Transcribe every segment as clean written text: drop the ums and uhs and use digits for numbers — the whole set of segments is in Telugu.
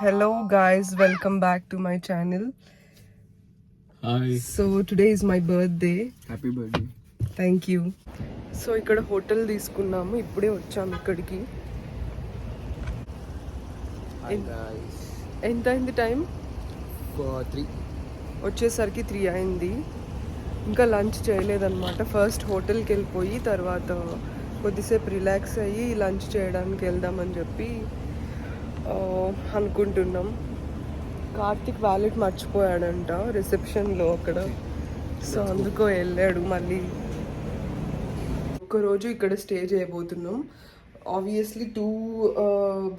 Hello guys, welcome back to my channel. Hi. So today is my birthday. Happy birthday. Thank you. So ఇక్కడ హోటల్ తీసుకున్నాము, ఇప్పుడే వచ్చాము ఇక్కడికి. Hi guys. ఎంత అయింది టైం? 3. వచ్చేసరికి 3 అయింది. ఇంకా లంచ్ చేయలేదన్నమాట. ఫస్ట్ హోటల్కి వెళ్ళిపోయి తర్వాత కొద్దిసేపు రిలాక్స్ అయ్యి లంచ్ చేయడానికి వెళ్దామని చెప్పి అనుకుంటున్నాం. కార్తిక్ వ్యాలెట్ మర్చిపోయాడంట రిసెప్షన్లో అక్కడ. సో అందుకో వెళ్ళాడు. మళ్ళీ ఒక్కరోజు ఇక్కడ స్టే చేయబోతున్నాం. ఆబ్వియస్లీ 2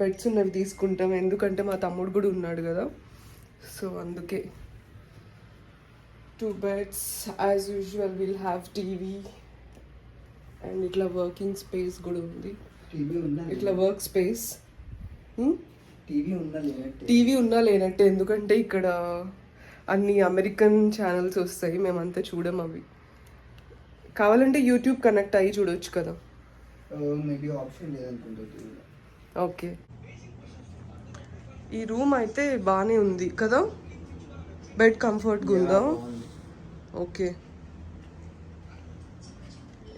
బెడ్స్ ఉన్నవి తీసుకుంటాం, ఎందుకంటే మా తమ్ముడు కూడా ఉన్నాడు కదా. సో అందుకే 2 beds. As usual will have TV and ఇట్లా వర్కింగ్ స్పేస్ కూడా ఉంది. ఇట్లా వర్క్ స్పేస్. టీవీ ఉన్నా లేనట్టే, ఎందుకంటే ఇక్కడ అన్ని అమెరికన్ ఛానల్స్ వస్తాయి, మేమంతా చూడం. అవి కావాలంటే యూట్యూబ్ కనెక్ట్ అయ్యి చూడొచ్చు కదా. ఓకే, ఈ రూమ్ అయితే బాగానే ఉంది కదా. బెడ్ కంఫర్ట్గా ఉందా? ఓకే,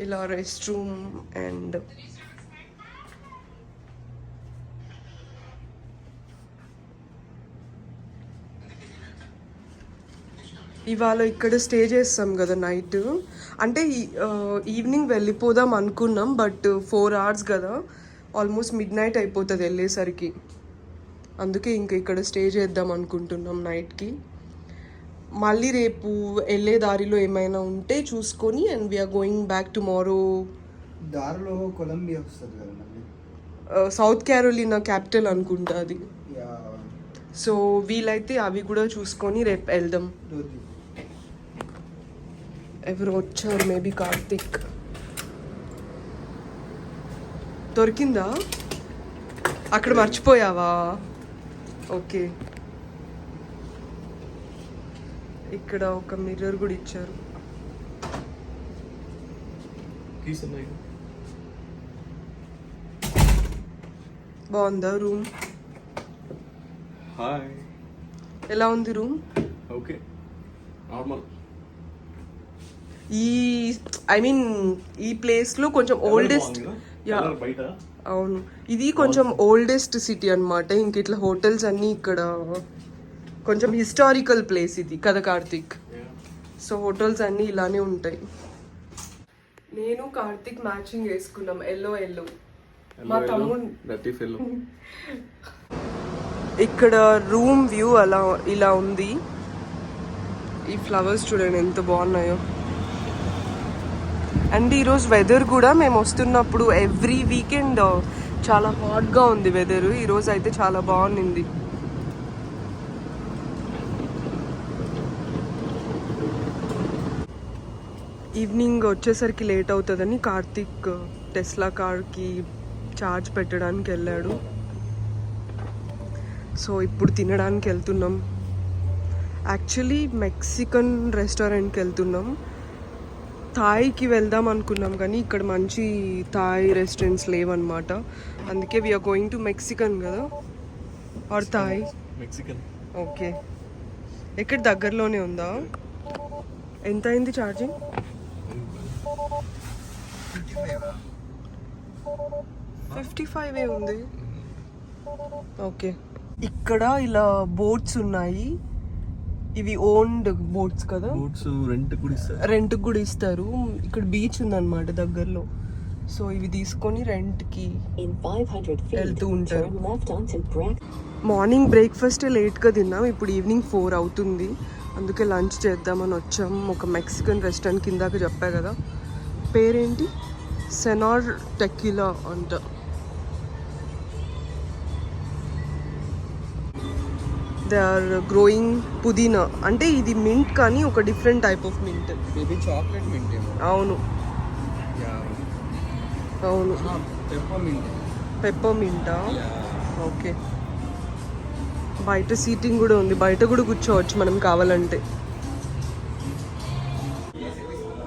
ఇలా రెస్ట్ రూమ్ అండ్ ఇవాళ ఇక్కడ స్టే చేస్తాం కదా నైట్. అంటే ఈవినింగ్ వెళ్ళిపోదాం అనుకున్నాం, బట్ 4 hours కదా, ఆల్మోస్ట్ మిడ్ నైట్ అయిపోతుంది వెళ్ళేసరికి. అందుకే ఇంకా ఇక్కడ స్టే చేద్దాం అనుకుంటున్నాం నైట్కి. మళ్ళీ రేపు వెళ్ళే దారిలో ఏమైనా ఉంటే చూసుకొని and we're going back tomorrow. దారిలో కొలంబియా వస్తుంది కదా, సౌత్ క్యారోలినా క్యాపిటల్ అనుకుంటా అది. సో వీలైతే అవి కూడా చూసుకొని రేపు వెళ్దాం. ఎవరు వచ్చారు? మేబీ కార్తిక్. దొరికిందా? అక్కడ మర్చిపోయావా? ఓకే, ఇక్కడ ఒక మిర్రర్ కూడా ఇచ్చారు. బాగుందా రూమ్? హాయ్, ఎలా ఉంది రూమ్? Okay, normal. ఈ ప్లేస్లో కొంచెం ఓల్డెస్ట్. బయట అవును, ఇది కొంచెం ఓల్డెస్ట్ సిటీ అనమాట. ఇంక ఇట్లా హోటల్స్ అన్నీ ఇక్కడ కొంచెం హిస్టారికల్ ప్లేస్ ఇది కదా కార్తిక్. సో హోటల్స్ అన్నీ ఇలానే ఉంటాయి. నేను కార్తిక్ మ్యాచింగ్ వేసుకున్నాం, ఎల్లో. మా తమ్ముడు ఇక్కడ రూమ్ వ్యూ ఇలా ఉంది. ఈ ఫ్లవర్స్ చూడండి ఎంత బాగున్నాయో. అండ్ ఈరోజు వెదర్ కూడా మేము వస్తున్నప్పుడు ఎవ్రీ వీకెండ్ చాలా హాట్గా ఉంది వెదర్. ఈరోజు అయితే చాలా బాగుంది. ఈవినింగ్ వచ్చేసరికి లేట్ అవుతుందని కార్తిక్ టెస్లా కార్కి ఛార్జ్ పెట్టడానికి వెళ్ళాడు. సో ఇప్పుడు తినడానికి వెళ్తున్నాం. యాక్చువల్లీ మెక్సికన్ రెస్టారెంట్కి వెళ్తున్నాం. థాయ్కి వెళ్దాం అనుకున్నాం కానీ ఇక్కడ మంచి థాయ్ రెస్టారెంట్స్ లేవన్నమాట. అందుకే వీఆర్ గోయింగ్ టు మెక్సికన్ కదా, ఆర్ థాయ్. మెక్సికన్. ఓకే, ఎక్కడ దగ్గరలోనే ఉందా? ఎంత అయింది ఛార్జింగ్? 55 ఉంది. ఓకే, ఇక్కడ ఇలా బోట్స్ ఉన్నాయి. ఇవి ఓన్డ్ బోట్స్ కదా. బోట్స్ రెంట్ కూడా ఇస్తారు. ఇక్కడ బీచ్ ఉందన్నమాట దగ్గరలో. సో ఇవి తీసుకొని రెంట్కి వెళ్తూ ఉంటారు. మార్నింగ్ బ్రేక్ఫాస్ట్ లేట్గా తిన్నాం, ఇప్పుడు ఈవినింగ్ 4 అవుతుంది. అందుకే లంచ్ చేద్దామని వచ్చాం. ఒక మెక్సికన్ రెస్టారెంట్ కిందాక చెప్పా కదా, పేరేంటి? సెనార్ టెక్విలా అంట. దే ఆర్ గ్రోయింగ్ పుదీనా. అంటే ఇది మింట్ కానీ ఒక డిఫరెంట్ టైప్ ఆఫ్ మింట్. ఇది చాక్లెట్ మింట్. అవును, పెప్పర్ మింటా. ఓకే, బయట సీటింగ్ కూడా ఉంది, బయట కూడా కూర్చోవచ్చు మనం కావాలంటే.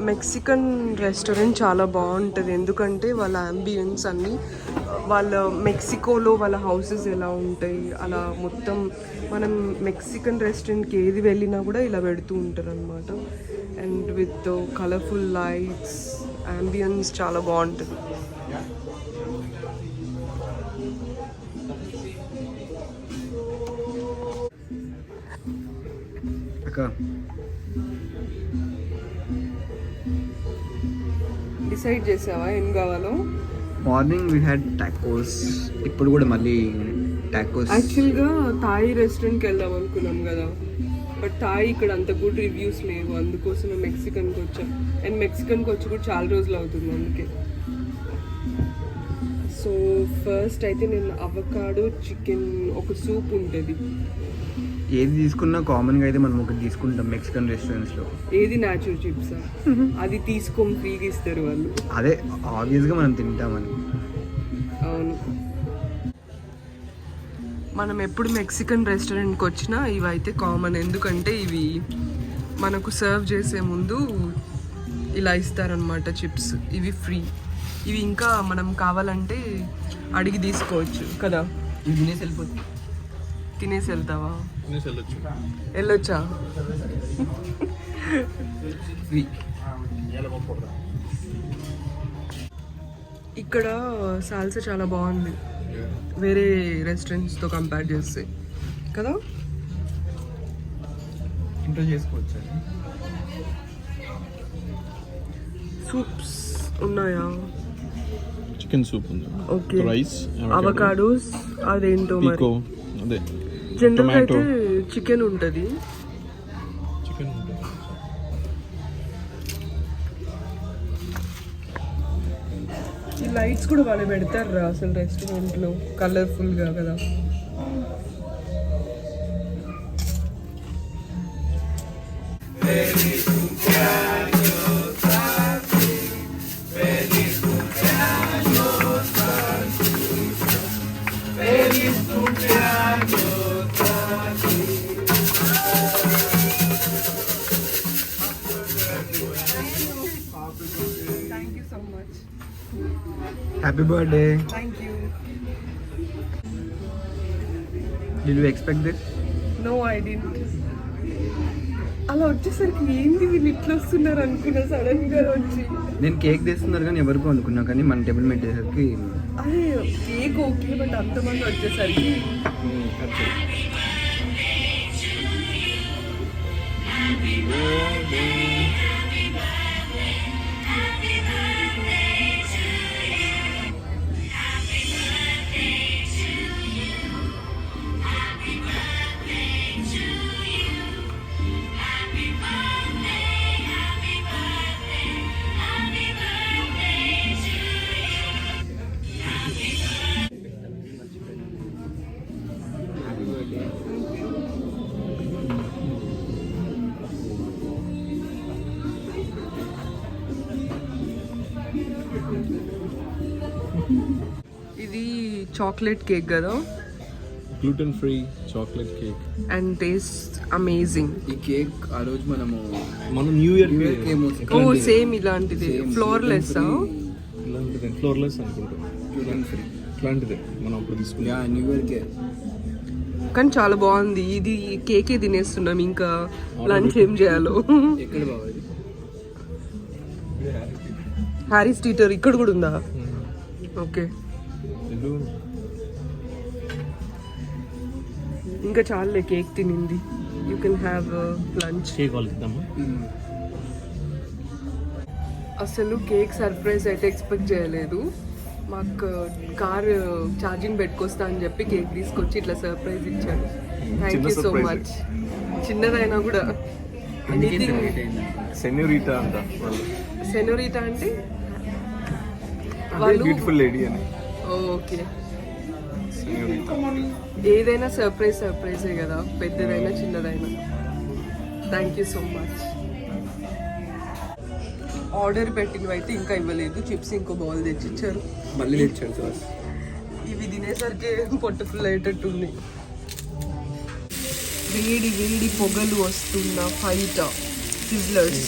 మెక్సికన్ రెస్టారెంట్ చాలా బాగుంటుంది, ఎందుకంటే వాళ్ళ అంబియన్స్ అన్నీ వాళ్ళ మెక్సికోలో వాళ్ళ హౌసెస్ ఎలా ఉంటాయి అలా మొత్తం మనం మెక్సికన్ రెస్టారెంట్కి ఏది వెళ్ళినా కూడా ఇలా పెడుతూ ఉంటారు అనమాట. And with colourful lights ambience చాలా బాగుంటుంది. డిసైడ్ చేసావా ఏం కావాలో? మార్నింగ్ వీ హ్యాడ్ టాకోస్, ఇప్పుడు కూడా మళ్ళీ టాకోస్. యాక్చువల్గా థాయ్ రెస్టారెంట్కి వెళ్దాం అనుకున్నాం కదా, బట్ థాయ్ ఇక్కడ అంత గుడ్ రివ్యూస్ లేవు, అందుకోసం మెక్సికన్కి వచ్చాం. అండ్ మెక్సికన్కి వచ్చి కూడా చాలా రోజులు అవుతుంది అందుకే. సో ఫస్ట్ అయితే నేను అవకాడో చికెన్ ఒక సూప్ ఉంటుంది, ఏది తీసుకున్నా కామన్గా అయితే మనం ఒకటి తీసుకుంటాం మెక్సికన్ రెస్టారెంట్స్లో. ఏది నాచో చిప్సా? అది తీసుకొని ఫ్రీగా ఇస్తారు వాళ్ళు. అదే ఆబ్వియస్గా మనం తింటామని. అవును, మనం ఎప్పుడు మెక్సికన్ రెస్టారెంట్కి వచ్చినా ఇవైతే కామన్, ఎందుకంటే ఇవి మనకు సర్వ్ చేసే ముందు ఇలా ఇస్తారనమాట చిప్స్. ఇవి ఫ్రీ, ఇవి ఇంకా మనం కావాలంటే అడిగి తీసుకోవచ్చు కదా. ఇవి తినేసి వెళ్ళిపోతుంది. తినేసి వెళ్తావా? వెళ్ళొచ్చా? ఇక్కడ సాల్సా చాలా బాగుంది వేరే రెస్టారెంట్స్తో కంపేర్ చేస్తే కదా. ఇంట్లో చేసుకోవచ్చు. సూప్స్ ఉన్నాయా? చికెన్ సూప్ ఉంది, ఓకే. రైస్, అవకాడోస్, అదేంటో మరి. పికో, అదే జనరల్గా అయితే చికెన్ ఉంటుంది. చికెన్ ఈ లైట్స్ కూడా వాళ్ళు పెడతారు అసలు రెస్టారెంట్లో కలర్ఫుల్గా కదా. Happy birthday. Thank you. Did you expect this? No, I didn't. అలా వచ్చేసరికి ఏంది వీళ్ళు ఇట్లా వస్తున్నారు అనుకున్నా సడన్ గా వచ్చి. నేను కేక్ తెస్తున్నారు కానీ ఎవరికో అనుకున్నా, కానీ మన టేబుల్ పెట్టేసరికి అదే కేక్ ఓకే, బట్ అంతమంది వచ్చేసరికి ఇది చాక్లెట్ కేక్ కదా, gluten free chocolate cake and taste amazing. ఈ కేక్ ఆ రోజు మనం న్యూ ఇయర్ ఓ సేమ్ ఇలాంటిది, ఫ్లోర్లెస్. ఇలాంటిది ఫ్లోర్లెస్ అనుకుంటాం, ఇట్లాంటిదే మనం అప్పుడు తీసుకున్నాం. న్యూ ఇయర్ కేక్ కానీ చాలా బాగుంది. ఇది కేకే తినేస్తున్నాం, ఇంకా లంచ్ ఏం చేయాలో. ఎక్కడ బాగా హ్యారీస్ థియేటర్ ఇక్కడ కూడా ఉందా? ఓకే, ఇంకా చాలే కేక్ తినింది. You can have lunch. అసలు కేక్ సర్ప్రైజ్ అయితే ఎక్స్పెక్ట్ చేయలేదు. మాకు కార్ ఛార్జింగ్ పెట్టుకొస్తా అని చెప్పి కేక్ తీసుకొచ్చి ఇట్లా సర్ప్రైజ్ ఇచ్చాడు. Thank you so much. చిన్నదైనా కూడా సెన్యూరిటా అంట. సెనోరిటా అంటే వాళ్ళు బ్యూటిఫుల్ లేడీ అని. ఓకే, ఏదైనా సర్ప్రైజే కదా, పెద్దదైనా చిన్నదైనా. Thank you so much. Order పెట్టినవి అయితే ఇంకా ఇవ్వలేదు. చిప్స్ ఇంకో బౌల్ తెచ్చిచ్చారు, మళ్ళీ తెచ్చాడు సార్. ఇవి తినేసరికి పొట్ట ఫుల్ అయ్యేటట్టుంది. వేడి వేడి పొగలు వస్తున్న ఫైట సిజ్లర్స్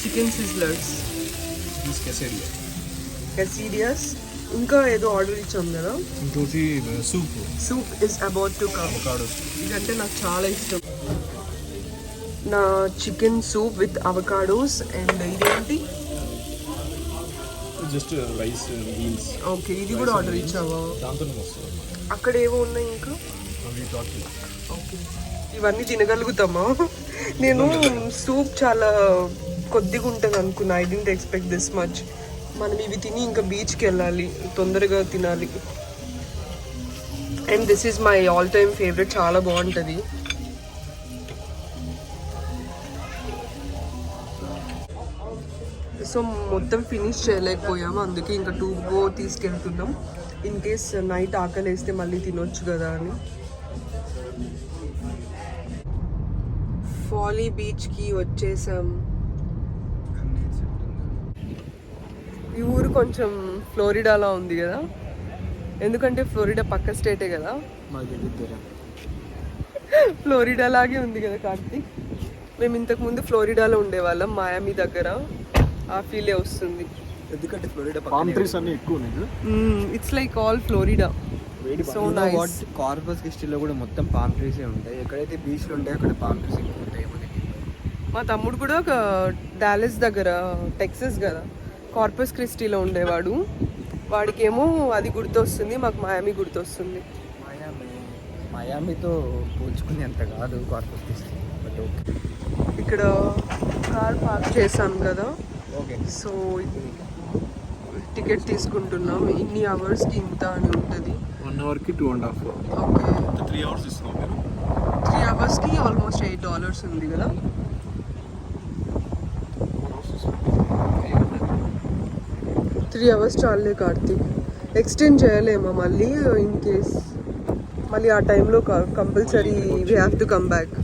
చికెన్ సిజ్లర్స్, దిస్ కెసేరియా, కెసీడియస్, ఇంకా ఏదో ఆర్డర్ ఇచ్చాం కదా. ఇంకోటి soup, soup is about to come. Avocados. ఇదంటే నాకు చాలా ఇష్టం. నా chicken soup with avocados and ఇదేంటి, జస్ట్ రైస్ బీన్స్. ఓకే ఇది కూడా ఆర్డర్ ఇచ్చావా? దాంతో వస్తుంది. అక్కడ ఏవో ఉన్నాయి ఇంకా. ఓకే ఇవన్నీ తినగలుగుతామా? నేను సూప్ చాలా కొద్దిగా ఉంటుంది అనుకున్నా. I didn't expect this much. మనం ఇవి తిని ఇంకా బీచ్కి వెళ్ళాలి, తొందరగా తినాలి. And this is my all time favourite, చాలా బాగుంటుంది. సో మొత్తం ఫినిష్ చేయలేకపోయాము, అందుకే ఇంకా 2 తీసుకెళ్తున్నాం. ఇన్ కేస్ నైట్ ఆకలి వేస్తే మళ్ళీ తినొచ్చు కదా అని. ఫాలీ బీచ్కి వచ్చేసాం. ఈ ఊరు కొంచెం ఫ్లోరిడాలో ఉంది కదా, ఎందుకంటే ఫ్లోరిడా పక్క స్టేటే కదా. ఫ్లోరిడా లాగే ఉంది కదా కార్తీక్. మేము ఇంతకుముందు ఫ్లోరిడాలో ఉండేవాళ్ళం, మాయామి దగ్గర. ఆ ఫీలే వస్తుంది. ఎందుకంటే ఫ్లోరిడా పామ్ ట్రీస్ అన్ని ఎక్కువ ఉన్నాయి. It's like all Florida. So nice. Corpus క్రిస్టీలో కూడా మొత్తం పామ్ ట్రీసే ఉంటాయి. ఎక్కడైతే బీచ్లు ఉంటాయో అక్కడ పామ్ ట్రీస్ ఎక్కువ ఉంటాయి మనకి. మా తమ్ముడు కూడా ఒక డాలస్ దగ్గర, టెక్సస్ కదా, కార్పస్ క్రిస్టీలో ఉండేవాడు. వాడికేమో అది గుర్తొస్తుంది, మాకు మాయామి గుర్తొస్తుంది. మయామితో పోల్చుకునే అంత కాదు కార్పస్ క్రిస్టీ, బట్ ఓకే. ఇక్కడ కార్ పార్క్ చేసాం కదా, ఓకే. సో టికెట్ తీసుకుంటున్నాం. ఇన్ని అవర్స్కి ఇంత అని ఉంటుంది. 1 అవర్కి 2.5. ఓకే 3 అవర్స్ ఇస్తున్నాం మీరు. 3 అవర్స్కి ఆల్మోస్ట్ $8 ఉంది కదా. 3 అవర్స్ చాలే కార్తీక్, ఎక్స్టెండ్ చేయలేమా మళ్ళీ? ఇన్ కేస్ మళ్ళీ ఆ టైంలో compulsory we have to come back.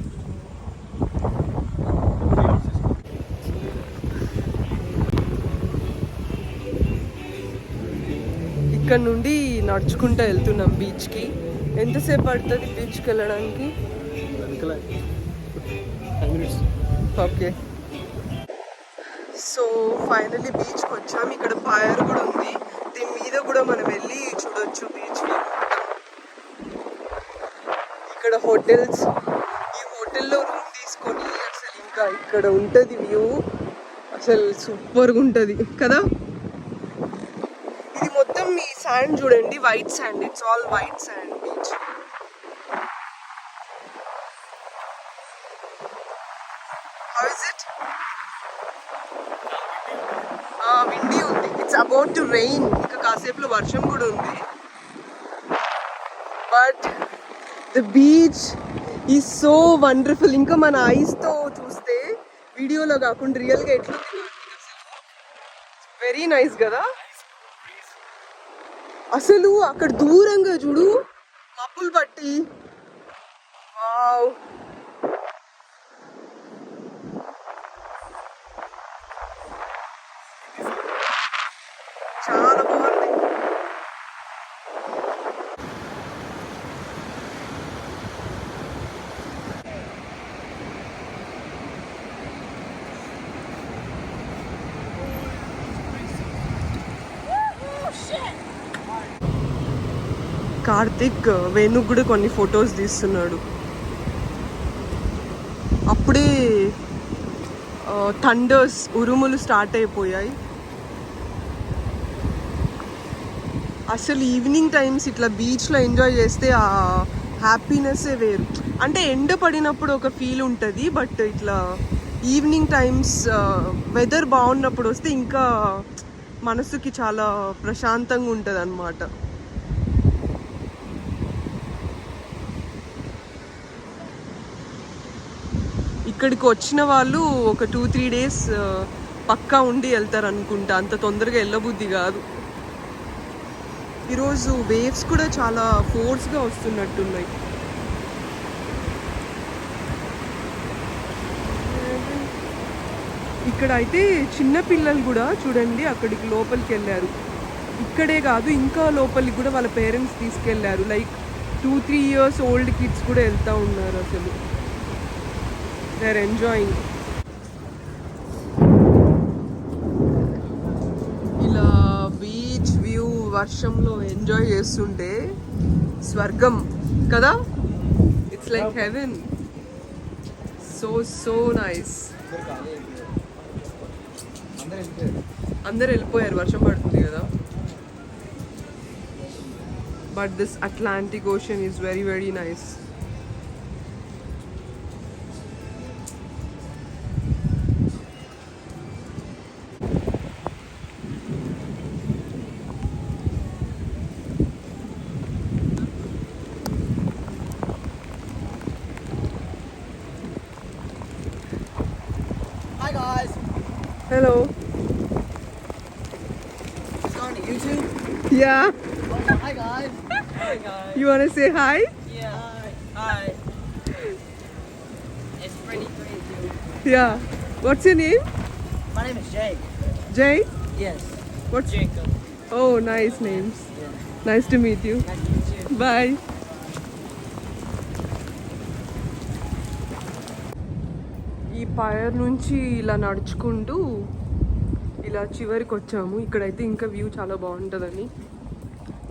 ఇక్కడ నుండి నడుచుకుంటూ వెళ్తున్నాం బీచ్కి. ఎంతసేపు పడుతుంది బీచ్కి వెళ్ళడానికి? వెనకాల 5 minutes. ఓకే సో ఫైనల్లీ బీచ్కి వచ్చాం. ఇక్కడ ఫైర్ కూడా ఉంది, దీని మీద కూడా మనం వెళ్ళి చూడొచ్చు బీచ్. ఇక్కడ హోటల్స్, ఈ హోటల్లో రూమ్ తీసుకొని అసలు ఇంకా ఇక్కడ ఉంటుంది వ్యూ, అసలు సూపర్గా ఉంటుంది కదా. ఇది మొత్తం ఈ శాండ్ చూడండి, white sand, it's all white sand beach. How is it? Windy ఉంది, ఇట్స్ అబౌట్ టు రెయిన్. ఇంకా కాసేపులో వర్షం కూడా ఉంది. But the beach is so wonderful. ఇంకా మన ఐస్తో చూస్తే, వీడియోలో కాకుండా రియల్గా ఎట్లుంది, వెరీ నైస్ కదా. అసలు అక్కడ దూరంగా చూడు మబ్బులు పట్టి, వావ్. చాలా బాగుంది. కార్తిక్ వేణుకు కూడా కొన్ని ఫొటోస్ తీస్తున్నాడు. అప్పుడే థండర్స్, ఉరుములు స్టార్ట్ అయిపోయాయి. అసలు ఈవినింగ్ టైమ్స్ ఇట్లా బీచ్లో ఎంజాయ్ చేస్తే ఆ హ్యాపీనెస్సే వేరు. అంటే ఎండ పడినప్పుడు ఒక ఫీల్ ఉంటుంది, బట్ ఇట్లా ఈవినింగ్ టైమ్స్ వెదర్ బాగున్నప్పుడు వస్తే ఇంకా మనసుకి చాలా ప్రశాంతంగా ఉంటుంది అన్నమాట. ఇక్కడికి వచ్చిన వాళ్ళు ఒక 2-3 days పక్కా ఉండి వెళ్తారు అనుకుంటా, అంత తొందరగా వెళ్ళబుద్ధి కాదు. ఈరోజు వేవ్స్ కూడా చాలా ఫోర్స్గా వస్తున్నట్టున్నాయి. ఇక్కడ అయితే చిన్న పిల్లలు కూడా చూడండి అక్కడికి లోపలికి వెళ్ళారు. ఇక్కడే కాదు ఇంకా లోపలికి కూడా వాళ్ళ పేరెంట్స్ తీసుకెళ్లారు. లైక్ 2-3 years ఓల్డ్ కిడ్స్ కూడా వెళ్తూ ఉన్నారు. అసలు దే ఆర్ ఎంజాయింగ్. వర్షంలో ఎంజాయ్ చేస్తుంటే స్వర్గం కదా. It's like heaven. So nice. అందరు వెళ్ళిపోయారు, వర్షం పడుతుంది కదా. But this Atlantic ocean is very very nice. Hi guys. Hello. It's on YouTube. Yeah. Hi guys. Hi guys. You wanna say hi? Yeah. Hi. It's pretty crazy. Yeah. What's your name? My name is Jake. Jay? Yes. What's Jacob. Oh, nice names. Yeah. Nice to meet you. Nice to meet you. Bye. ఈ పైర్ నుంచి ఇలా నడుచుకుంటూ ఇలా చివరికి వచ్చాము. ఇక్కడైతే ఇంకా వ్యూ చాలా బాగుంటుందని.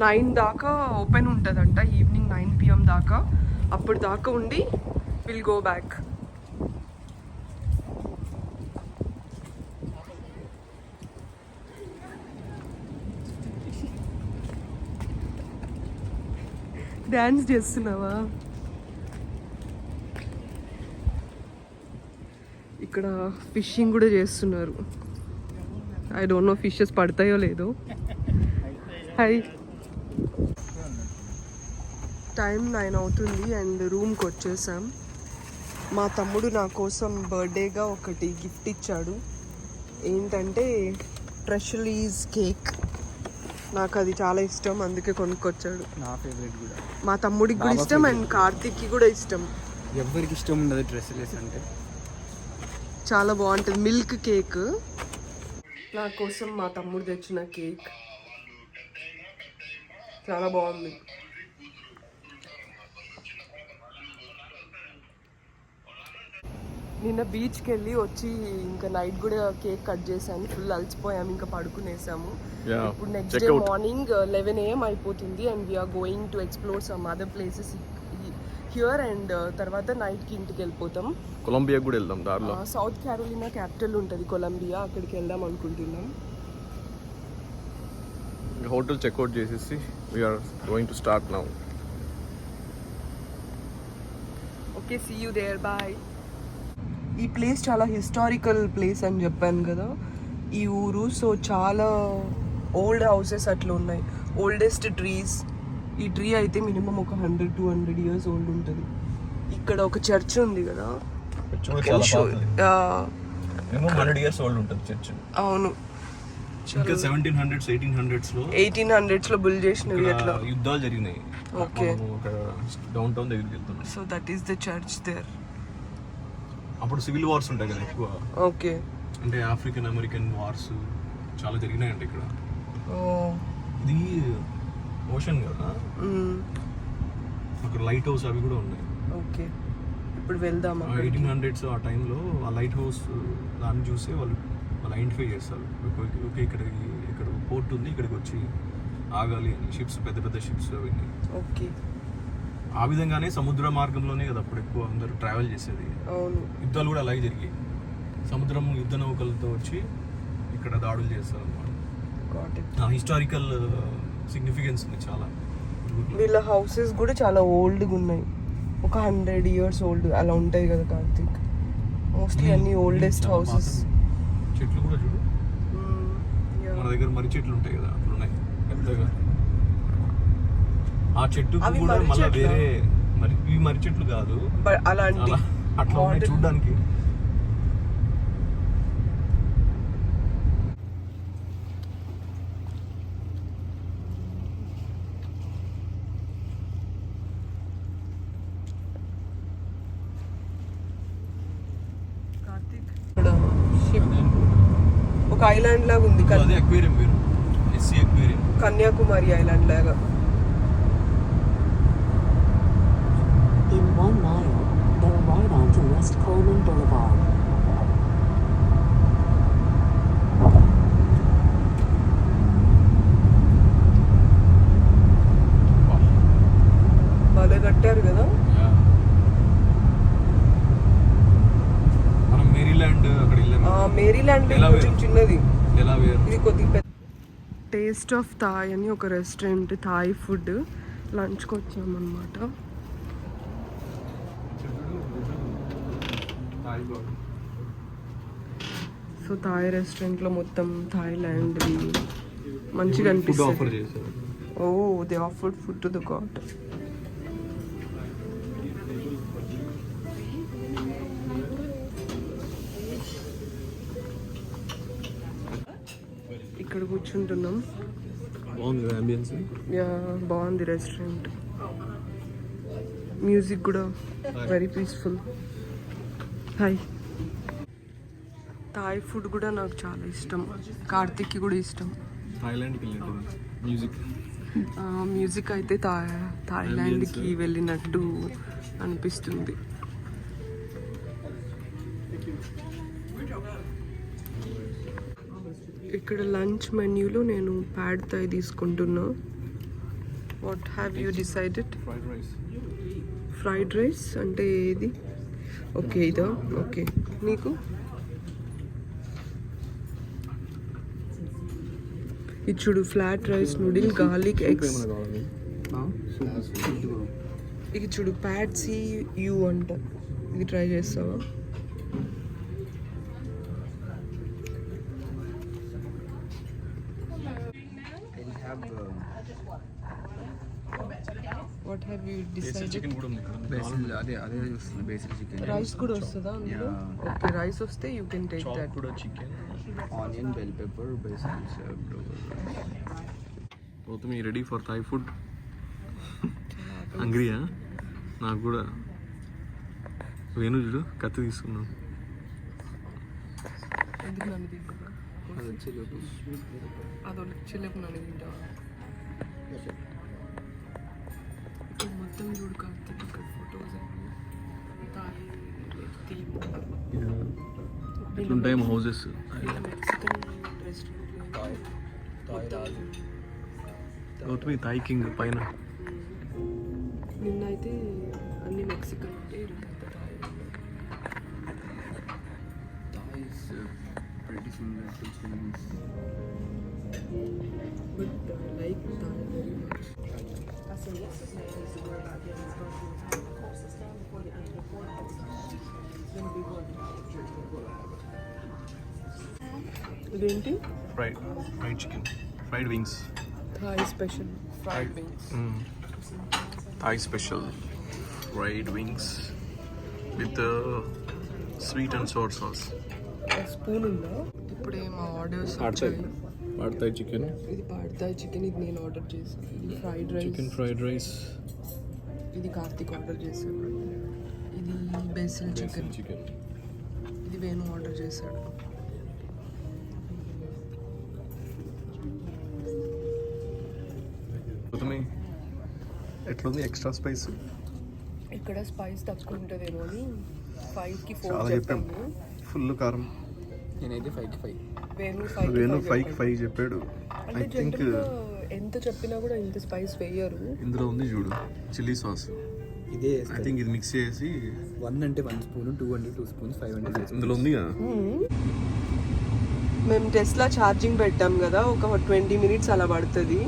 9 దాకా ఓపెన్ ఉంటుందంట, ఈవినింగ్ 9 PM దాకా. అప్పుడు దాకా ఉండి విల్ గో బ్యాక్. డ్యాన్స్ చేస్తున్నావా? ఇక్కడ ఫిషింగ్ కూడా చేస్తున్నారు. ఐ డోంట్ నో ఫిషెస్ పడతాయో లేదో. హాయ్. టైం 9 అవుతుంది అండ్ రూమ్కి వచ్చేసాం. మా తమ్ముడు నా కోసం బర్త్డేగా ఒకటి గిఫ్ట్ ఇచ్చాడు. ఏంటంటే ట్రెషలీస్ కేక్. నాకు అది చాలా ఇష్టం, అందుకే కొనుక్కొచ్చాడు. నా ఫేవరెట్ కూడా. మా తమ్ముడికి కూడా ఇష్టం అండ్ కార్తిక్కి కూడా ఇష్టం. ఎవరికి ఇష్టం ఉండదు డ్రెస్సెస్ అంటే. చాలా బాగుంటుంది. Milk cake. నా కోసం మా తమ్ముడు తెచ్చిన కేక్ చాలా బాగుంది. నిన్న బీచ్కి వెళ్ళి వచ్చి ఇంకా నైట్ కూడా కేక్ కట్ చేశాను. ఫుల్ అలసిపోయాము, ఇంకా పడుకునేసాము. ఇప్పుడు నెక్స్ట్ డే మార్నింగ్ 11 AM అయిపోతుంది and we're going to explore some other places here and తర్వాత నైట్కి ఇంటికి వెళ్ళిపోతాం. కొలంబియా కూడా వెళ్దాం దారిలో. సౌత్ క్యారోలినా క్యాపిటల్ ఉంటుంది కొలంబియా, అక్కడికి వెళ్దాం అనుకుంటున్నాం. హోటల్ చెక్అవుట్ చేసేసి we're going to start now. Okay, see you there, bye. ఈ ప్లేస్ చాలా హిస్టారికల్ ప్లేస్ అని చెప్పాను కదా, ఈ ఊరు. సో చాలా ఓల్డ్ హౌసెస్ అట్లా ఉన్నాయి, ఓల్డెస్ట్ ట్రీస్. ఈ ట్రీ అయితే మినిమం ఒక 100-200 years ఓల్డ్ ఉంటుంది. ఇక్కడ ఒక చర్చ్ ఉంది కదా, 100 years ఓల్డ్ ఉంటుంది చర్చ్. అవును, ఇంకా 1700s 1800s లో 1800s లో బిల్డ్ చేసినవి అట్లా యుద్ధాలు జరిగినాయి. ఓకే, అక్కడ డౌన్ టౌన్ దగ్గరికి వెళ్తున్నాం. So that is the church there. అప్పుడు సివిల్ వార్స్ ఉంటాయి కదా ఎక్కువ. ఓకే, అంటే ఆఫ్రికన్ అమెరికన్ వార్స్ చాలా జరిగినాయండి ఇక్కడ. ఇది ఓషన్ కదా, అక్కడ లైట్ హౌస్ అవి కూడా ఉన్నాయి. ఓకే, ఇప్పుడు వెళ్దామా? 1800s ఆ టైంలో ఆ లైట్ హౌస్ దాన్ని చూసి వాళ్ళు ఐడెంటిఫై చేస్తారు. ఓకే, ఇక్కడ పోర్ట్ ఉంది, ఇక్కడికి వచ్చి ఆగాలి అని. షిప్స్, పెద్ద పెద్ద షిప్స్ అవన్నీ. ఓకే, ఆ విధంగానే సముద్ర మార్గంలోనే కదా అప్పుడు ఎక్కువ అందరూ ట్రావెల్ చేసేది. అవును, యుద్ధాలు కూడా అలాగే జరిగాయి. సముద్రం యుద్ధ నౌకలతో వచ్చి ఇక్కడ దాడులు చేస్తారు అన్నమాట. హిస్టారికల్ సిగ్నిఫికెన్స్ ఉంది చాలా. వీళ్ళ హౌసెస్ కూడా చాలా ఓల్డ్గా ఉన్నాయి, ఒక 100 years ఓల్డ్ అలా ఉంటాయి కదా కార్తిక్. మోస్ట్లీ అన్ని ఓల్డెస్ట్ హౌసెస్. చెట్లు కూడా చూడు, మన దగ్గర మర్రి చెట్లు ఉంటాయి కదా, అట్లా ఉన్నాయి పెద్దగా. ఆ చెట్టు కూడా మళ్ళీ వేరే ఇవి మర్రి చెట్లు కాదు, అలాంటి అట్లా ఉన్నాయి చూడడానికి. ఒక ఐలాండ్ లాగా ఉంది, అక్వేరియం పేరు ఎస్సీ అక్వేరియం, కన్యాకుమారి ఐలాండ్ లాగా. In 1 mile, bear right onto West Coleman Boulevard. Maryland Delaware. కొంచెం చిన్నది, డెలావేర్. ఇది కొద్దిగా పెద్ద. టేస్ట్ ఆఫ్ థాయ్ అని ఒక రెస్టారెంట్, థాయ్ ఫుడ్. లంచ్కి వచ్చామన్నమాట. సో థాయ్ రెస్టారెంట్లో మొత్తం థాయిలాండ్ది మంచిగా ఫుడ్ ఆఫర్ అనిపిస్తుంది. చేశారు. Oh they offered food to the god. ఇక్కడ కూర్చుంటున్నాం. బాగుంది అంబియన్స్. యా బాగుంది రెస్టారెంట్. మ్యూజిక్ కూడా very peaceful. Hi. Thai food కూడా నాకు చాలా ఇష్టం, కార్తిక్కి కూడా ఇష్టం. థాయిలాండ్కి వెళ్ళినట్టుంది మ్యూజిక్. మ్యూజిక్ అయితే థాయిలాండ్కి వెళ్ళినట్టు అనిపిస్తుంది. ఇక్కడ లంచ్ మెన్యూలో నేను ప్యాడ్ థాయ్ తీసుకుంటున్నా. What have you decided? Fried rice. Fried rice అంటే ఏది? ఓకే ఇదా. ఓకే నీకు? ఇది చూడు, flat rice noodle garlic eggs. ఇది చూడు, ప్యాడ్సీ యూ అంట. ఇది ట్రై చేస్తావా? What have you decided? Chicken కూడా ఉంది ఇక్కడ. బేసిల్ అదే చూస్తుంది, బేసిల్ చికెన్. రైస్ కూడా వస్తుందా అందులో? ఓకే రైస్ వస్తే you can take chop that. కూడా chicken. Onion, bell pepper, basil. Gautami ready for Thai food? హంగ్రీయా? నాకు కూడా. వేణు చూడు కత్తి తీసుకున్నాను. ఎందుకు నన్ను తింటున్నా? అది వచ్చి అది చిల్లపు నన్ను తింటావా? ఇక్కడ మొత్తం చూడు కార్తీక్, ఇక్కడ ఫొటోస్ ఇట్లుంటాయి మా houses. Mexican restaurant. Gautami Thai King పైన. నిన్నైతే అన్ని మెక్సికన్ ఉంటే Thai is pretty similar to Chinese. But like Thai very much. ఇదేంటి? Fried chicken, fried wings. Thai special fried wings. Thai special fried wings with sweet and sour sauce. Spoon ఉందా? ఇప్పుడే మా ఆర్డర్స్ వచ్చాయి. Pad Thai chicken. ఇది పాడతాయి చికెన్, ఇది నేను ఆర్డర్ చేశాను. ఇది fried rice. Chicken fried rice. ఇది కార్తిక్ ఆర్డర్ చేశాడు. ఇది బేసిల్ చికెన్. చికెన్. ఇది వేణు ఆర్డర్ చేశాడు. ఎట్లుంది ఎక్స్ట్రా స్పైస్? ఇక్కడ స్పైస్ తక్కువ ఉంటుందేమో అని 5కి 4 చాలా చెప్పాం. చెప్పాము. ఫుల్ కారం. నేనైతే 5కి 5. వేణు వేణు 5కి 5కి 5 చెప్పాడు. అంటే ఐ థింక్ జనరల్గా ఎంత చెప్పినా కూడా ఇంత స్పైస్ వేయరు. ఇందులో ఉంది చూడు చిల్లీ సాస్. ఇదే ఐ థింక్ ఇది మిక్స్ చేసి 1 అంటే 1 స్పూన్, 2 అంటే 2 స్పూన్స్, 5 అంటే 5 ఇందులో ఉంది కదా. మేము టెస్లా ఛార్జింగ్ పెట్టాం కదా, ఒక 20 మినిట్స్ అలా పడుతుంది.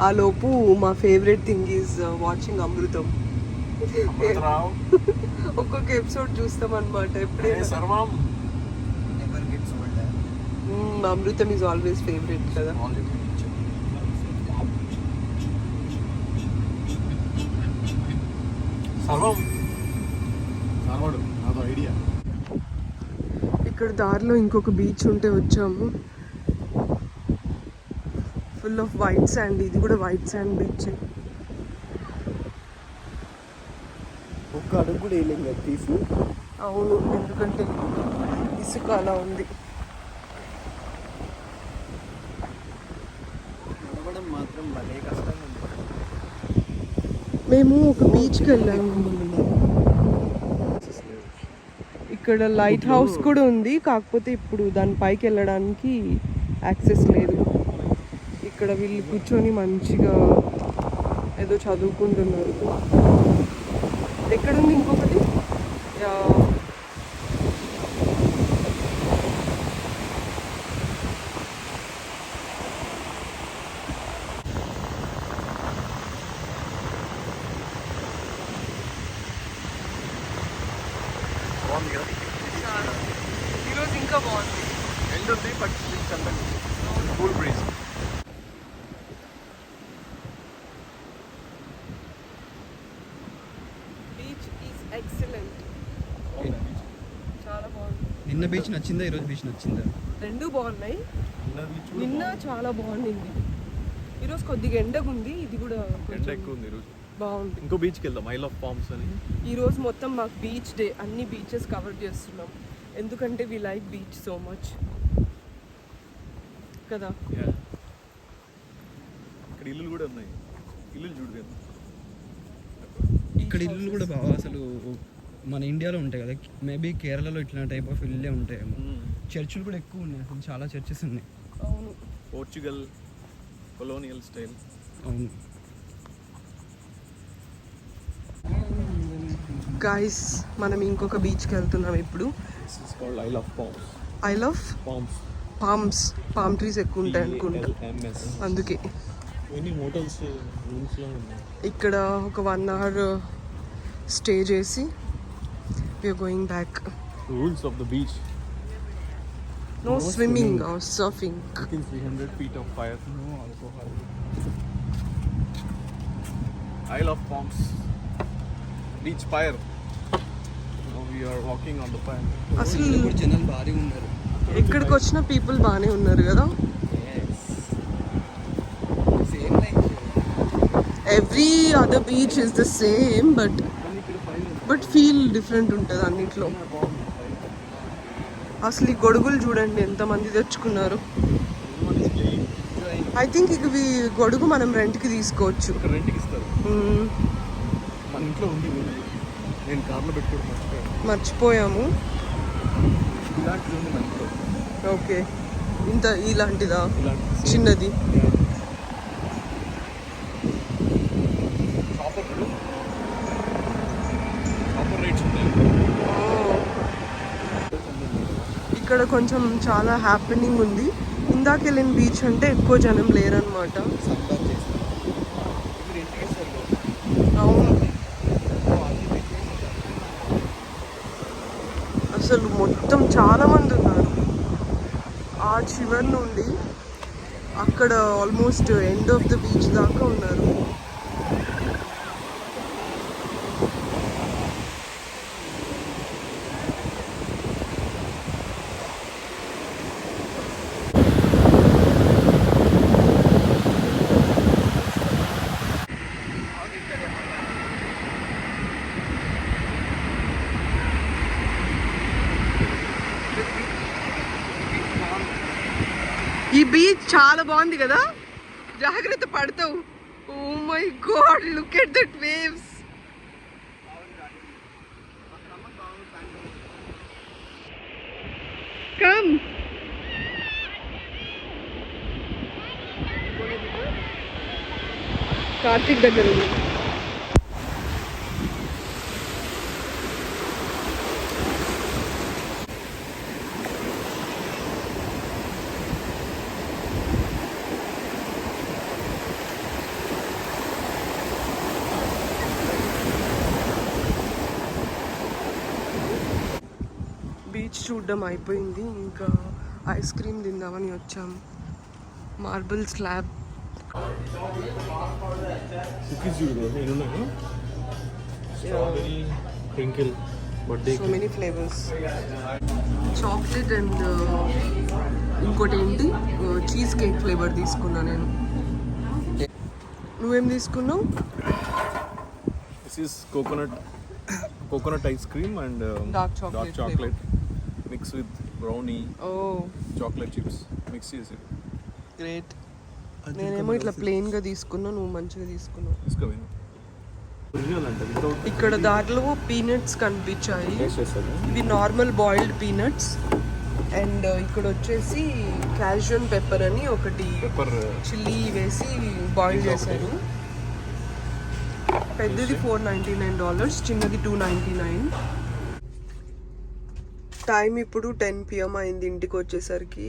ఆ లోపు మా ఫేవరెట్ థింగ్ ఈజ్ వాచింగ్ అమృతం. ఒక్కొక్క ఎపిసోడ్ చూస్తాం అనమాట ఎప్పుడైనా. అమృతం ఈజ్ ఆల్వేస్ ఫేవరెట్ కదా. ఇక్కడ దారిలో ఇంకొక బీచ్ ఉంటే వచ్చాము. Full off white sand. ఇది కూడా వైట్ శాండ్ బీచ్. ఒక్క అడుగు కూడా వేయలేం కదా తీసి. అవును, ఎందుకంటే ఇసుక అలా ఉంది. నడవడం మాత్రం భలే కష్టంగా ఉంది. మేము ఒక బీచ్కి వెళ్ళాము. ఇక్కడ లైట్ హౌస్ కూడా ఉంది, కాకపోతే ఇప్పుడు దాని పైకి వెళ్ళడానికి యాక్సెస్ లేదు. ఇక్కడ వీళ్ళు కూర్చొని మంచిగా ఏదో చదువుకుంటున్నారు. ఎక్కడుంది ఇంకొకటి? బాగుంది కదా చాలా ఈరోజు ఇంకా బాగుంది. ఎండ్ ఉంది బట్ చల్లగా cool breeze. Beach is excellent. చాలా బాగుంది. నిన్న బీచ్ నచ్చిందా ఈరోజు బీచ్ నచ్చిందా? రెండు బాగున్నాయి. నిన్న చాలా బాగుండింది. ఈరోజు కొద్దిగా ఎండగుంది. ఇది కూడా ఎండ కొంచెం ఎక్కువ ఉంది ఈరోజు. బాగుంది. ఇంకో బీచ్కి వెళ్దాం, ఐల్ ఆఫ్ పామ్స్ అని. ఈరోజు మొత్తం మాకు బీచ్ డే. అన్ని బీచెస్ కవర్ చేస్తున్నాం ఎందుకంటే we like beach so much కదా. Yeah. ఇక్కడ ఇల్లులు కూడా ఉన్నాయి. ఇల్లులు చూడు కదా. ఇక్కడ ఇల్లు కూడా బాగా అసలు మన ఇండియాలో ఉంటాయి కదా, మేబీ కేరళలో ఇట్లా టైప్ ఆఫ్ ఇల్లే ఉంటాయేమో. చర్చిలు కూడా ఎక్కువ ఉన్నాయి, అసలు చాలా చర్చెస్ ఉన్నాయి. అవును. Portugal colonial style. అవును. గైస్ మనం ఇంకొక బీచ్కి వెళ్తున్నాం ఇప్పుడు. This is called Isle of Palms. I love Palms. Palm trees ఎక్కువ ఉంటాయి అనుకుంటా, PALMS. అందుకే. ఎన్ని మోటల్స్ రూమ్స్లో ఉన్నాయి. ఇక్కడ ఒక 1 hour స్టే చేసి we're going back. Rules of the beach. No swimming or surfing. Within 300 feet of fire. No alcohol. Isle of Palms. Beach fire. Now we are walking on the fire. అసలు ఇక్కడ కూడా జనాలు భారీ ఉన్నారు. ఎక్కడికి వచ్చిన పీపుల్ బాగానే ఉన్నారు కదా. Same like every other beach is the same but feel different ఉంటుంది అన్నిట్లో. అసలు ఈ గొడుగులు చూడండి ఎంతమంది తెచ్చుకున్నారు. ఐ థింక్ ఇవి గొడుగు మనం రెంట్కి తీసుకోవచ్చు. ఇక్కడ రెంట్కి ఇస్తారు. మన ఇంట్లో ఉంది గొడుగు. నేను కార్లో పెట్టుకోవడం మర్చిపోయాము. ఇలాంటిది ఉంది మన ఇంట్లో. ఓకే, ఇలాంటిదా? ఇలాంటి చిన్నది. ఆఫర్ రేట్స్ ఉంటాయి. ఇక్కడ కొంచెం చాలా హ్యాపెనింగ్ ఉంది. ఇందాక వెళ్ళిన బీచ్ అంటే ఎక్కువ జనం లేరనమాట. సంబర్ చేస్తారు. ఇవి రెంట్కి ఇస్తారు. అవును, అసలు మొత్తం చాలా మంది ఉన్నారు. ఆ చివరి నుండి అక్కడ almost end of the beach దాకా ఉన్నారు. ఈ బీచ్ చాలా బాగుంది కదా, జాగ్రత్త పడతావు. Oh my god, look at that waves. Come. Karthik దగ్గర ఉంది. బీచ్ చూడడం అయిపోయింది, ఇంకా ఐస్ క్రీమ్ తిందామని వచ్చాము. Marble slab. కుకీస్ చూడు ఎన్నున్నాయి. Strawberry, twinkle, birthday. So many flavours. Chocolate and ఇంకోటి ఏంటి చీజ్ కేక్ ఫ్లేవర్ తీసుకున్నా నేను. నువ్వేం తీసుకున్నావు? This is coconut ice cream and Dark chocolate chocolate mix with brownie or chocolate chips mix చేసి. గ్రేట్. నేనేమో ఇట్లా ప్లెయిన్గా తీసుకున్నా, నువ్వు మంచిగా తీసుకున్నావు. తీసుకోవేను. ఒరిజినల్ అంటే వితౌట్ ఇక్కడ దాంట్లో పీనట్స్ కనిపించాయి. టేస్ట్ చేస్తాను. ఇవి నార్మల్ బాయిల్డ్ పీనట్స్ అండ్ ఇక్కడ వచ్చేసి క్యాజువల్ పెప్పర్ అని ఒకటి పెప్పర్ చిల్లీ వేసి బాయిల్ చేశారు. పెద్దది $499, చిన్నది $299. టైం ఇప్పుడు 10 PM అయింది. ఇంటికి వచ్చేసరికి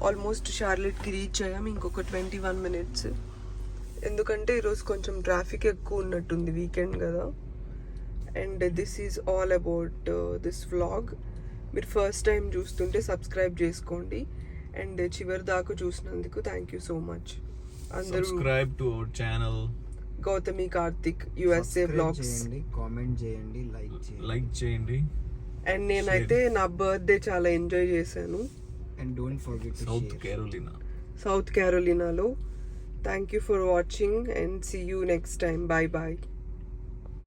ఆల్మోస్ట్ షార్లెట్కి రీచ్ అయ్యాం. ఇంకొక 21 minutes. ఎందుకంటే ఈరోజు కొంచెం ట్రాఫిక్ ఎక్కువ ఉన్నట్టుంది, వీకెండ్ కదా. And this is all about this vlog. మీరు ఫస్ట్ టైం చూస్తుంటే సబ్స్క్రైబ్ చేసుకోండి. అండ్ చివరి దాకా చూసినందుకు థ్యాంక్ యూ సో మచ్. అందరూ subscribe to our channel. Gautami Karthik USA vlogs comment చేయండి, లైక్ చేయండి. అండ్ నేనైతే నా బర్త్డే చాలా ఎంజాయ్ చేశాను అండ్ డోంట్ ఫర్గెట్ సౌత్ క్యారోలినాలో. Thank you for watching and see you next time. Bye bye.